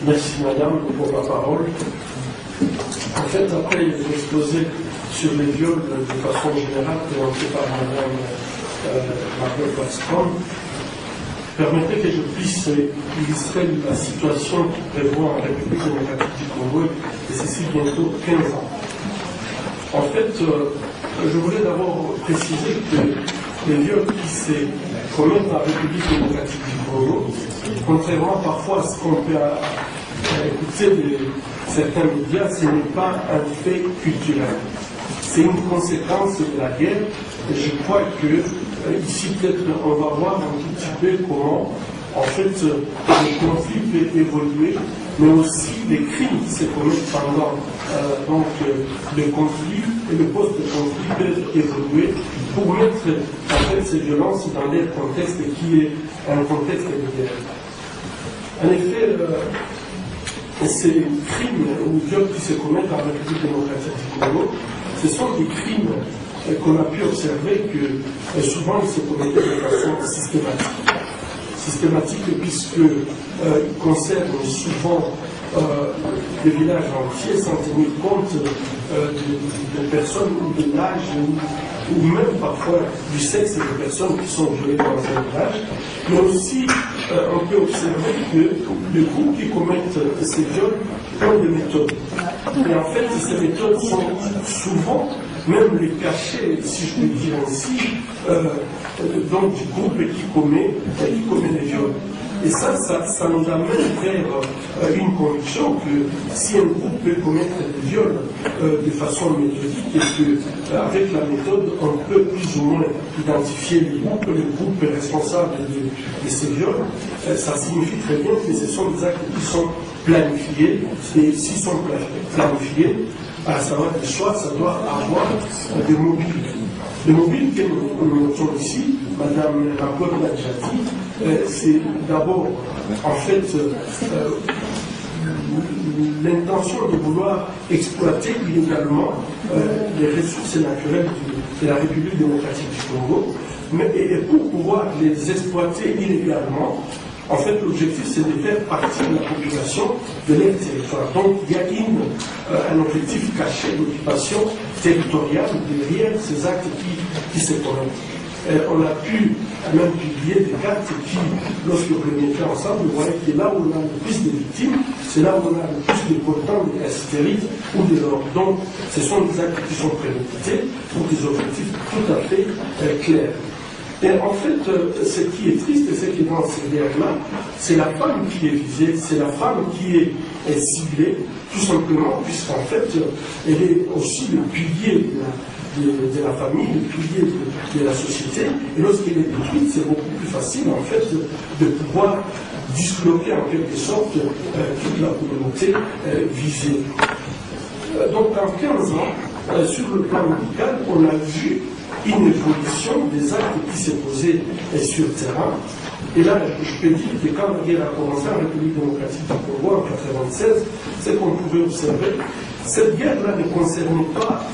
Merci madame pour la parole. En fait, après l'exposé sur les viols de façon générale présenté par madame Margot Wallström, permettez que je puisse illustrer la situation qui prévoit en République démocratique du Congo, et ceci bientôt 15 ans. En fait, je voulais d'abord préciser que les viols qui se commettent en République démocratique du Congo, contrairement parfois à ce qu'on peut écouter de certains médias, ce n'est pas un fait culturel. C'est une conséquence de la guerre, et je crois que ici peut-être on va voir un tout petit peu comment en fait le conflit peut évoluer, mais aussi les crimes qui se commettent pendant le conflit et le post-conflit peuvent évoluer pour mettre en fait ces violences dans leur contexte qui est un contexte de guerre. En effet, ces crimes ou viols qui se commettent en République démocratique du Congo, ce sont des crimes qu'on a pu observer que souvent ils se commettaient de façon systématique puisqu'ils concernent souvent des villages entiers sans tenir compte de personnes ou de l'âge ou même parfois du sexe des personnes qui sont violées dans un village. Mais aussi, on peut observer que les groupes qui commettent ces viols ont des méthodes. Et en fait, ces méthodes sont souvent même les cachets, si je peux dire ainsi, donc du groupe qui commet les viols. Et ça nous amène vers une conviction que si un groupe peut commettre des viols de façon méthodique et qu'avec la méthode, on peut plus ou moins identifier le groupe responsable de ces viols, ça signifie très bien que ce sont des actes qui sont planifiés, et s'ils sont planifiés, à savoir des choix, ça doit avoir des mobiles. Les mobiles que nous notons ici, Madame Margot l'a déjà dit, c'est d'abord, en fait, l'intention de vouloir exploiter illégalement les ressources naturelles de la République démocratique du Congo, et pour pouvoir les exploiter illégalement, en fait, l'objectif, c'est de faire partie de la population de leur territoire. Donc, il y a un objectif caché d'occupation territoriale derrière ces actes qui se commettent. On a pu même publier des cartes qui, lorsque vous les mettez ensemble, vous voyez que là où on a le plus de victimes, c'est là où on a le plus de portants de cassitérite ou de l'or. Donc, ce sont des actes qui sont prémédités pour des objectifs tout à fait clairs. Et en fait, ce qui est triste et ce qui est dans ces guerres-là, c'est la femme qui est visée, c'est la femme qui est ciblée, tout simplement, puisqu'en fait, elle est aussi le pilier de la famille, le pilier de la société. Et lorsqu'elle est détruite, c'est beaucoup plus facile, en fait, de pouvoir disloquer en quelque sorte toute la communauté visée. Donc, en 15 ans, sur le plan médical, on a vu une évolution des actes qui s'est posée sur le terrain. Et là, je peux dire que quand la guerre a commencé en République démocratique du Congo en 1996, c'est qu'on pouvait observer. Cette guerre-là ne concernait pas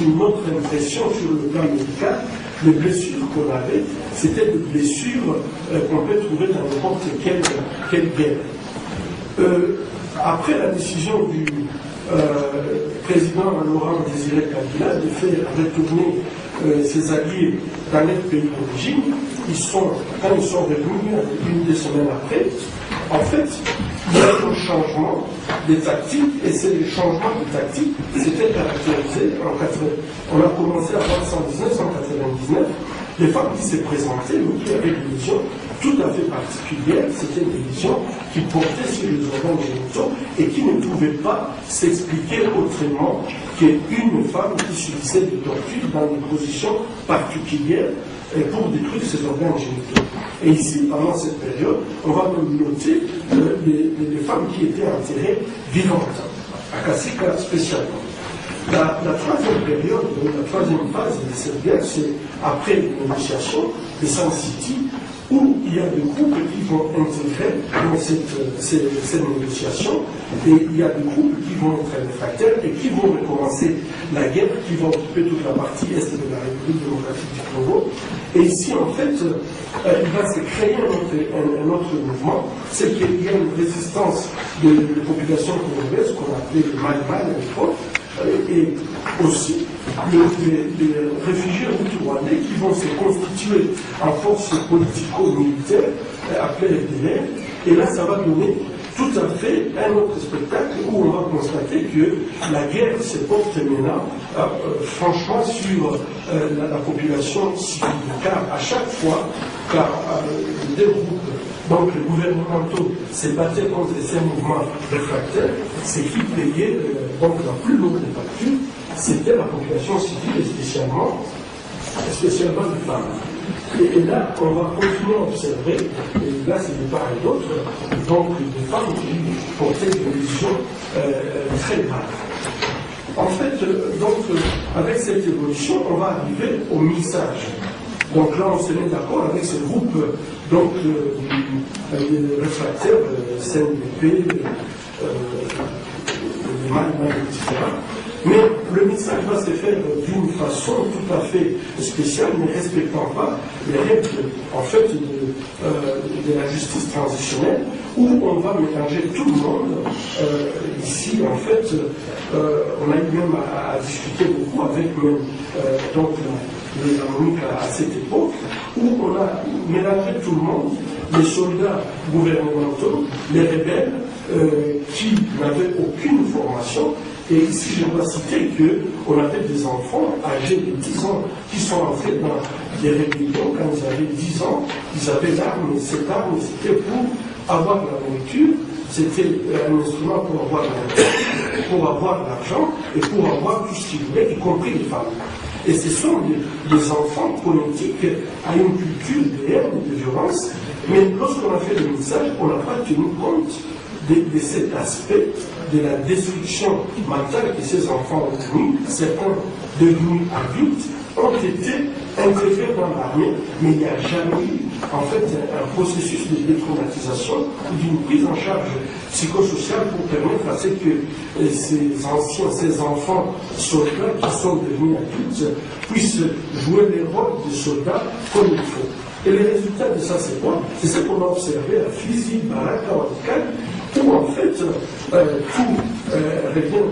notre impression sur le plan médical. Les blessures qu'on avait, c'était des blessures qu'on peut trouver dans n'importe quelle guerre. Après la décision du président Laurent Désiré Kabila de faire retourner ses alliés dans leur pays d'origine, quand ils sont revenus une des semaines après, en fait, il y a eu un changement des tactiques, et ces changements de tactiques s'étaient caractérisés on a commencé à voir 119, les femmes qui se présentaient, mais qui avaient des lésions tout à fait particulières, c'était des lésions qui portaient sur les organes génitaux et qui ne pouvaient pas s'expliquer autrement qu'une femme qui subissait des tortures dans des positions particulières pour détruire ses organes génitaux. Et ici, pendant cette période, on va même noter les femmes qui étaient enterrées vivantes, à Kassika spécialement. La troisième période, la troisième phase de cette guerre, c'est après les négociations de Sun City, où il y a des groupes qui vont intégrer dans cette négociation, et il y a des groupes qui vont être réfractaires et qui vont recommencer la guerre, qui vont occuper toute la partie est de la République démocratique du Congo. Et ici, en fait, il va se créer un autre mouvement, c'est qu'il y a une résistance des populations congolaises qu'on appelait le Maïmaï à l'époque, et aussi les réfugiés rwandais qui vont se constituer en force politico-militaire appelée FDLR. Et là, ça va donner tout à fait un autre spectacle où on va constater que la guerre se porte maintenant franchement sur la population civile. Car à chaque fois, des groupes, donc les gouvernementaux, se battaient contre ces mouvements réfractaires, c'est qui payait donc la plus lourde des factures, c'était la population civile, et spécialement les femmes. Et là, on va continuer à observer, et là c'est de part et d'autre, donc des femmes qui portaient des lésions très graves. En fait, donc, avec cette évolution, on va arriver au mixage. Donc là, on se met d'accord avec ce groupe donc, réfractaires, CNDP, les Maïmaï, etc. Mais le mixage va se faire d'une façon tout à fait spéciale, ne respectant pas les règles en fait, de la justice transitionnelle, où on va mélanger tout le monde. Ici, en fait, on a eu même à discuter beaucoup avec même donc, les harmoniques à cette époque, où on a mélangé tout le monde, les soldats gouvernementaux, les rebelles qui n'avaient aucune formation. Et ici, je dois citer qu'on avait des enfants âgés de 10 ans qui sont entrés dans des rébellions quand ils avaient 10 ans. Ils avaient l'arme, et cette arme, c'était pour avoir de la nourriture, c'était un instrument pour avoir l'argent et pour avoir tout ce qu'ils voulaient, y compris les femmes. Et ce sont des enfants politiques à une culture de haine et de violence. Mais lorsqu'on a fait le message, on n'a pas tenu compte de cet aspect de la destruction mentale que ces enfants ont connue. Certains devenus adultes ont été intégrés dans l'armée, mais il n'y a jamais eu en fait un processus de détraumatisation ou d'une prise en charge psychosociale pour permettre à ce que ces enfants soldats qui sont devenus adultes puissent jouer les rôles de soldats comme il faut. Et les résultats de ça, c'est quoi? C'est ce qu'on a observé à Fizi, Baraka, Ouattara, où en fait tout revient,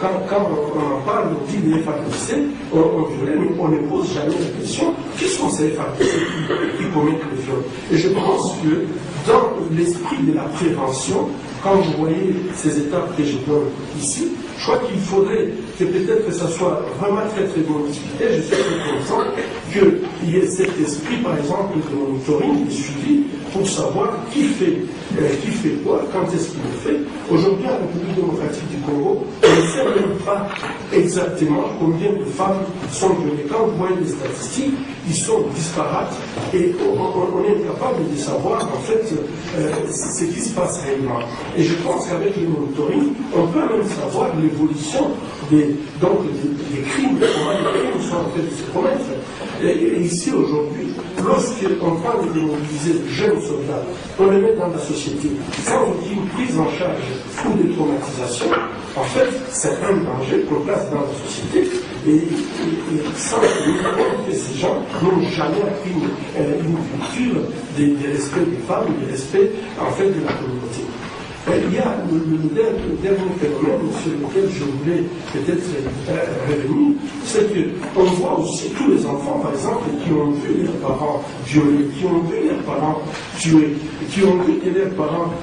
quand on en parle, on dit les FARDC, on violait, mais on ne pose jamais la question qui sont ces FARDC qui commettent les viols. Et je pense que dans l'esprit de la prévention, quand vous voyez ces étapes que je donne ici, je crois qu'il faudrait que peut-être que ça soit vraiment très très bien discuté. Je suis très content qu'il y ait cet esprit, par exemple, de monitoring, de suivi, pour savoir qui fait quoi, quand est-ce qu'il le fait. Aujourd'hui, en République démocratique du Congo, on ne sait même pas exactement combien de femmes sont violées. Quand vous voyez les statistiques, ils sont disparates et on est incapable de savoir en fait ce qui se passe réellement. Et je pense qu'avec le monitoring, on peut même savoir l'évolution des crimes, comment les crimes sont en fait de se commettre. Et ici aujourd'hui, lorsqu'on parle de mobiliser de jeunes soldats, on les met dans la société sans aucune prise en charge ou de traumatisation, en fait, c'est un danger qu'on place dans la société et sans que ces gens n'ont jamais appris une culture de respect des femmes, de respect en fait de la communauté. Il y a le dernier phénomène sur lequel je voulais peut-être revenir, c'est qu'on voit aussi tous les enfants, par exemple, qui ont vu leurs parents violés, qui ont vu leurs parents tués, qui ont vu que leurs parents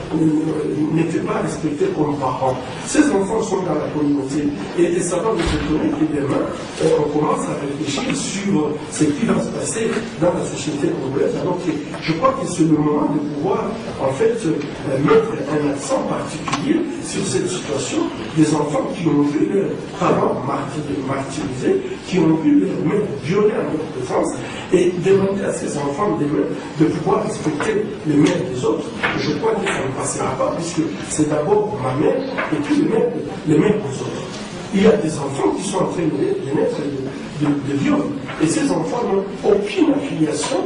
n'étaient pas respectés comme parents. Ces enfants sont dans la communauté et ça va nous étonner que demain, on commence à réfléchir sur ce qui va se passer dans la société congolaise. Alors que je crois que c'est le moment de pouvoir, en fait, mettre un accent particulier sur cette situation des enfants qui ont vu leurs parents martyrisés, qui ont vu leurs mères violées en leur présence, et demander à ces enfants de pouvoir respecter les mères des autres. Je crois que ça ne passera pas, puisque c'est d'abord ma mère et puis les mères des autres. Il y a des enfants qui sont en train de naître de viol, et ces enfants n'ont aucune affiliation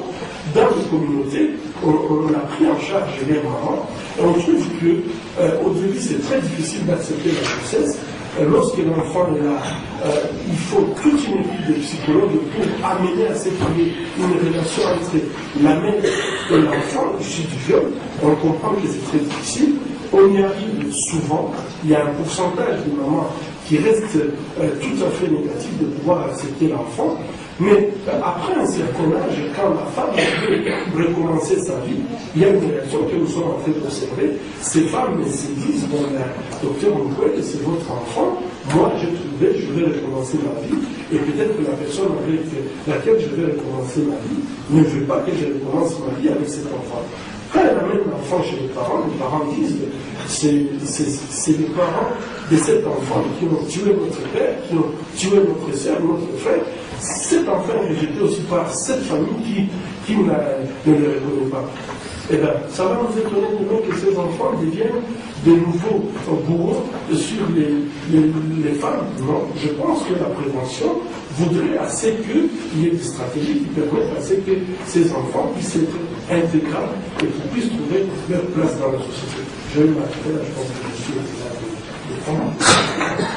dans les communautés, on a pris en charge les mamans, et on trouve que au début c'est très difficile d'accepter la grossesse. Lorsque l'enfant est là, il faut toute une équipe de psychologues pour amener à ce qu'il y ait une relation entre la mère et l'enfant issu du viol. On comprend que c'est très difficile. On y arrive souvent. Il y a un pourcentage de mamans qui reste tout à fait négatif de pouvoir accepter l'enfant. Mais après un certain âge, quand la femme veut recommencer sa vie, il y a une réaction que nous sommes en train d'observer. Ces femmes se disent, bon, docteur Moukwele, c'est votre enfant, moi j'ai trouvé, je vais recommencer ma vie, et peut-être que la personne avec laquelle je vais recommencer ma vie ne veut pas que je recommence ma vie avec cet enfant. Quand elle amène l'enfant chez les parents disent, c'est les parents de cet enfant qui ont tué notre père, qui ont tué notre soeur, notre frère. Cet enfant est rejeté aussi par cette famille qui ne le reconnaît pas. Eh bien, ça va nous étonner demain que ces enfants deviennent de nouveaux bourreaux sur les femmes. Non, je pense que la prévention voudrait assez qu'il y ait des stratégies qui permettent à ce que ces enfants puissent être intégrables et qu'ils puissent trouver leur place dans la société. Je vais m'arrêter là, je pense que je suis là de prendre.